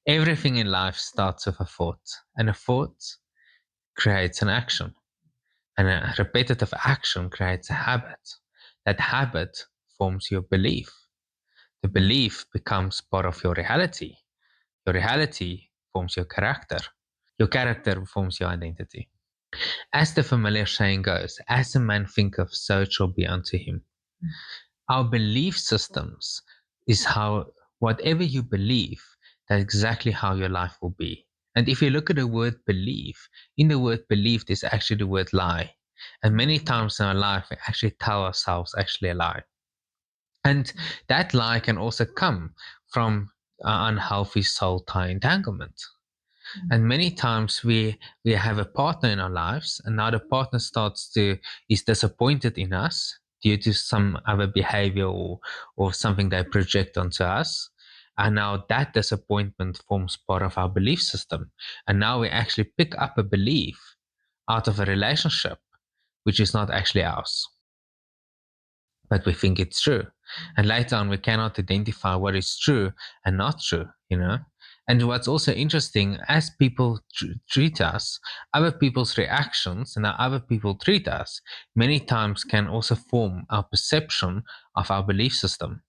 Everything in life starts with a thought, and a thought creates an action, and a repetitive action creates a habit. That habit forms your belief. The belief becomes part of your reality. Your reality forms your character. Your character forms your identity. As the familiar saying goes, as a man thinketh, so it shall be unto him. Our belief systems is how whatever you believe, that's exactly how your life will be. And if you look at the word belief, in the word belief, there's actually the word lie. And many times in our life, we actually tell ourselves actually a lie. And that lie can also come from unhealthy soul tie entanglement. And many times we have a partner in our lives, and now the partner is disappointed in us due to some other behavior or something they project onto us. And now that disappointment forms part of our belief system. And now we actually pick up a belief out of a relationship which is not actually ours, but we think it's true. And later on, we cannot identify what is true and not true, you know? And what's also interesting, as people treat us, other people's reactions and how other people treat us many times can also form our perception of our belief system.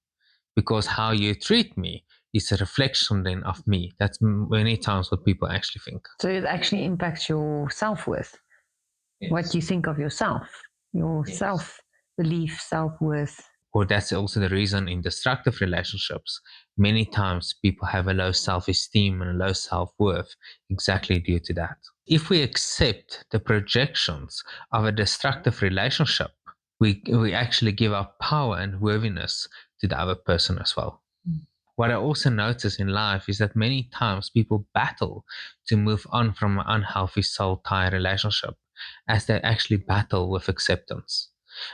Because how you treat me is a reflection then of me. That's many times what people actually think. So it actually impacts your self-worth, what you think of yourself, your self-belief, self-worth. Or that's also the reason in destructive relationships, many times people have a low self esteem and a low self worth exactly due to that. If we accept the projections of a destructive relationship, we actually give our power and worthiness to the other person as well. What I also notice in life is that many times people battle to move on from an unhealthy soul tie relationship as they actually battle with acceptance.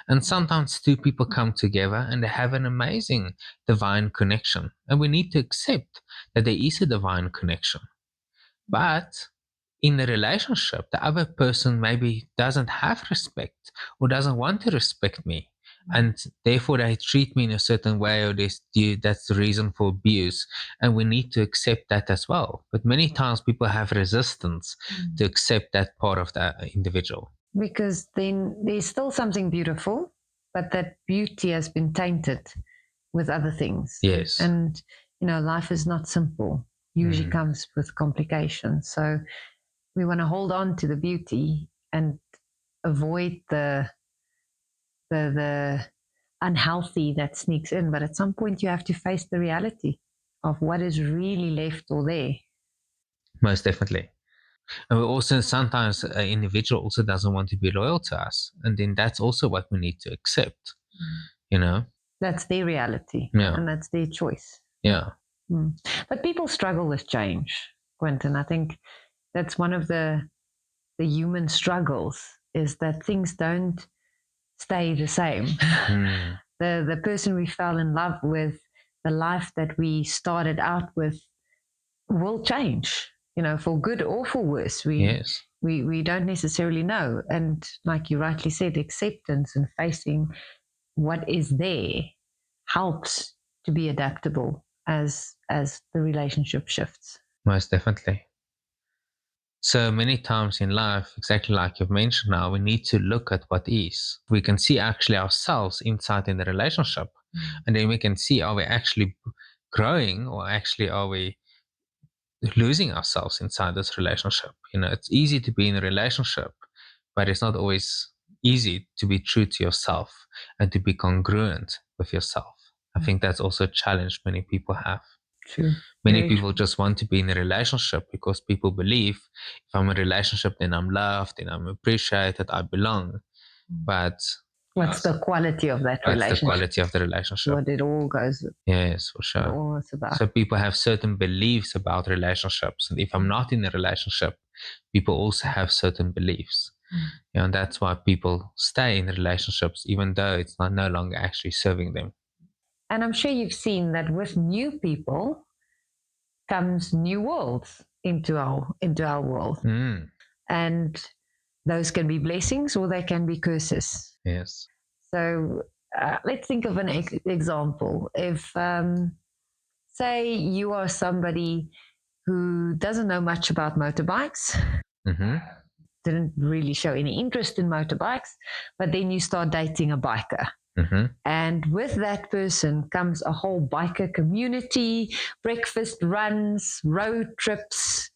And sometimes two people come together and they have an amazing divine connection. And we need to accept that there is a divine connection. But in the relationship, the other person maybe doesn't have respect or doesn't want to respect me. And therefore, they treat me in a certain way, or that's the reason for abuse. And we need to accept that as well. But many times, people have resistance to accept that part of the individual. Because then there's still something beautiful, but that beauty has been tainted with other things. Yes. And, life is not simple, usually comes with complications. So we want to hold on to the beauty and avoid the unhealthy that sneaks in. But at some point, you have to face the reality of what is really left or there. Most definitely. And we also sometimes an individual also doesn't want to be loyal to us. And then that's also what we need to accept, you know? That's their reality. Yeah. And that's their choice. Yeah. But people struggle with change, Quentin. I think that's one of the human struggles, is that things don't stay the same. The person we fell in love with, the life that we started out with, will change, for good or for worse. Yes. We don't necessarily know. And like you rightly said, acceptance and facing what is there helps to be adaptable as the relationship shifts. Most definitely. So many times in life, exactly like you've mentioned now, we need to look at what is. We can see actually ourselves inside in the relationship. And then we can see, are we actually growing, or actually are we losing ourselves inside this relationship? It's easy to be in a relationship, but it's not always easy to be true to yourself and to be congruent with yourself. I think that's also a challenge many people have. True. Many Very people true. just want to be in a relationship because people believe if I'm in a relationship, then I'm loved, then I'm appreciated, I belong. But What's the quality of that what's the relationship? quality of the relationship? What it all goes with. Yes, for What sure. all it's about. So people have certain beliefs about relationships. And if I'm not in a relationship, people also have certain beliefs. And that's why people stay in relationships, even though it's no longer actually serving them. And I'm sure you've seen that with new people comes new worlds into our world. And those can be blessings or they can be curses. Yes. So let's think of an example. If say you are somebody who doesn't know much about motorbikes, didn't really show any interest in motorbikes, but then you start dating a biker. And with that person comes a whole biker community, breakfast runs, road trips,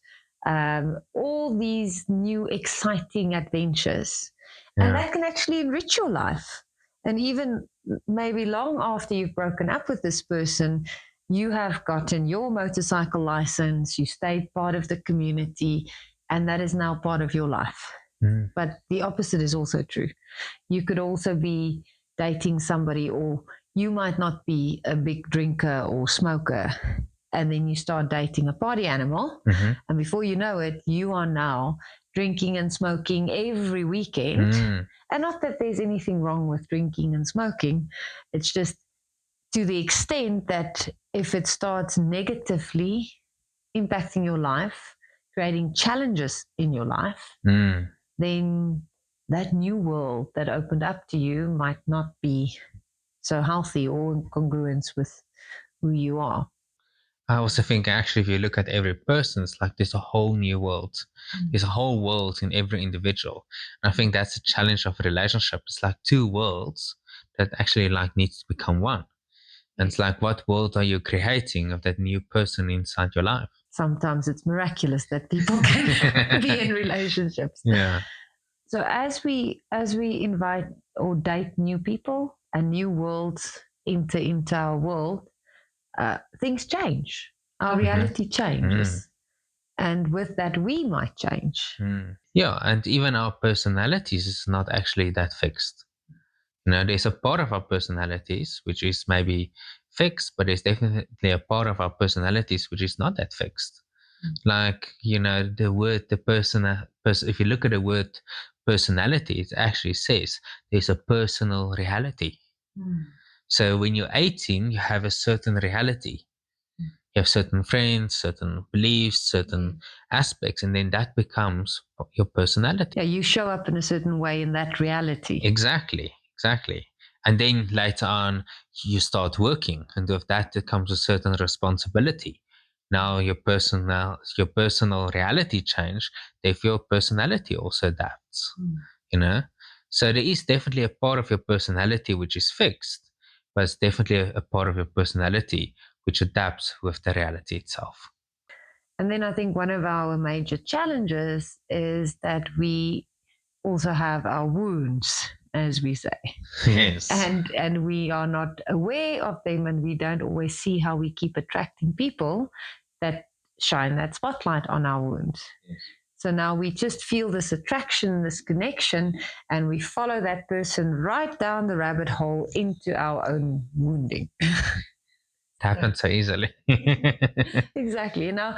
all these new exciting adventures. Yeah. And that can actually enrich your life. And even maybe long after you've broken up with this person, you have gotten your motorcycle license, you stayed part of the community, and that is now part of your life. But the opposite is also true. You could also be dating somebody, or you might not be a big drinker or smoker, and then you start dating a party animal, and before you know it, you are now drinking and smoking every weekend. And not that there's anything wrong with drinking and smoking, it's just to the extent that if it starts negatively impacting your life, creating challenges in your life, then that new world that opened up to you might not be so healthy or in congruence with who you are. I also think actually if you look at every person, it's like there's a whole new world. There's a whole world in every individual. And I think that's a challenge of a relationship. It's like two worlds that actually like needs to become one. And it's like, what world are you creating of that new person inside your life? Sometimes it's miraculous that people can be in relationships. Yeah. So as we invite or date new people and new worlds into our world, things change. Our reality changes. And with that, we might change. Yeah, and even our personalities is not actually that fixed. There's a part of our personalities which is maybe fixed, but there's definitely a part of our personalities which is not that fixed. Like, the word, if you look at the word personality, it actually says there's a personal reality. So when you're 18, you have a certain reality. You have certain friends, certain beliefs, certain aspects, and then that becomes your personality. Yeah, you show up in a certain way in that reality. Exactly. And then later on, you start working, and with that, there comes a certain responsibility. Now your personal reality change, therefore your personality also adapts. So there is definitely a part of your personality which is fixed, but it's definitely a part of your personality which adapts with the reality itself. And then I think one of our major challenges is that we also have our wounds, as we say. Yes. And we are not aware of them, and we don't always see how we keep attracting people that shine that spotlight on our wounds. Yes. So now we just feel this attraction, this connection, and we follow that person right down the rabbit hole into our own wounding. It happens so easily. Exactly. Now,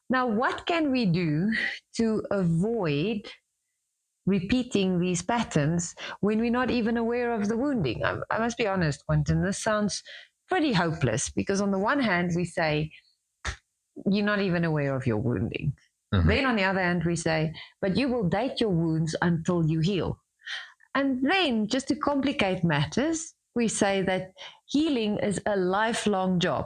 what can we do to avoid repeating these patterns when we're not even aware of the wounding? I must be honest, Quentin, this sounds pretty hopeless, because on the one hand, we say, you're not even aware of your wounding. Then on the other hand, we say, but you will date your wounds until you heal. And then, just to complicate matters, we say that healing is a lifelong job.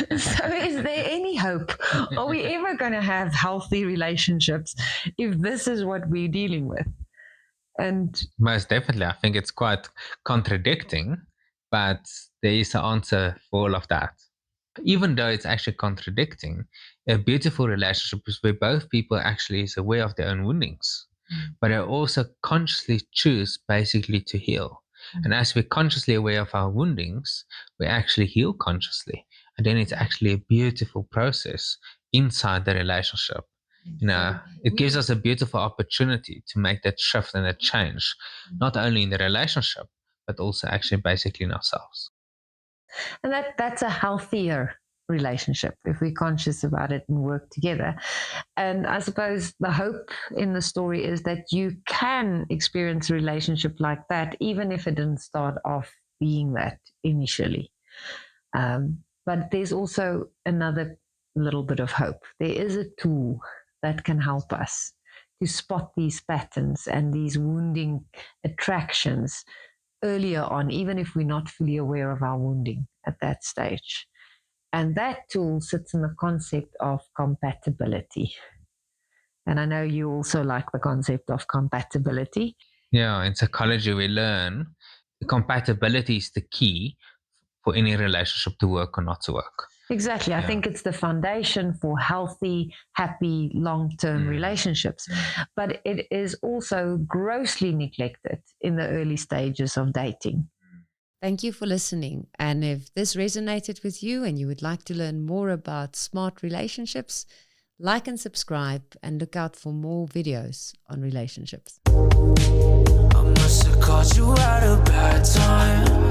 So is there any hope? Are we ever going to have healthy relationships if this is what we're dealing with? And most definitely, I think it's quite contradicting, but there is an answer for all of that. Even though it's actually contradicting, a beautiful relationship is where both people actually is aware of their own woundings, but they also consciously choose basically to heal. And as we're consciously aware of our woundings, we actually heal consciously. And then it's actually a beautiful process inside the relationship. It gives us a beautiful opportunity to make that shift and that change, not only in the relationship, but also actually basically in ourselves. And that's a healthier relationship if we're conscious about it and work together. And I suppose the hope in the story is that you can experience a relationship like that, even if it didn't start off being that initially. But there's also another little bit of hope. There is a tool that can help us to spot these patterns and these wounding attractions earlier on, even if we're not fully aware of our wounding at that stage. And that tool sits in the concept of compatibility. And I know you also like the concept of compatibility. Yeah, in psychology, we learn compatibility is the key for any relationship to work or not to work. Exactly. I think it's the foundation for healthy, happy, long-term relationships. But it is also grossly neglected in the early stages of dating. Thank you for listening. And if this resonated with you and you would like to learn more about smart relationships, like and subscribe and look out for more videos on relationships. I must have caught you at a bad time.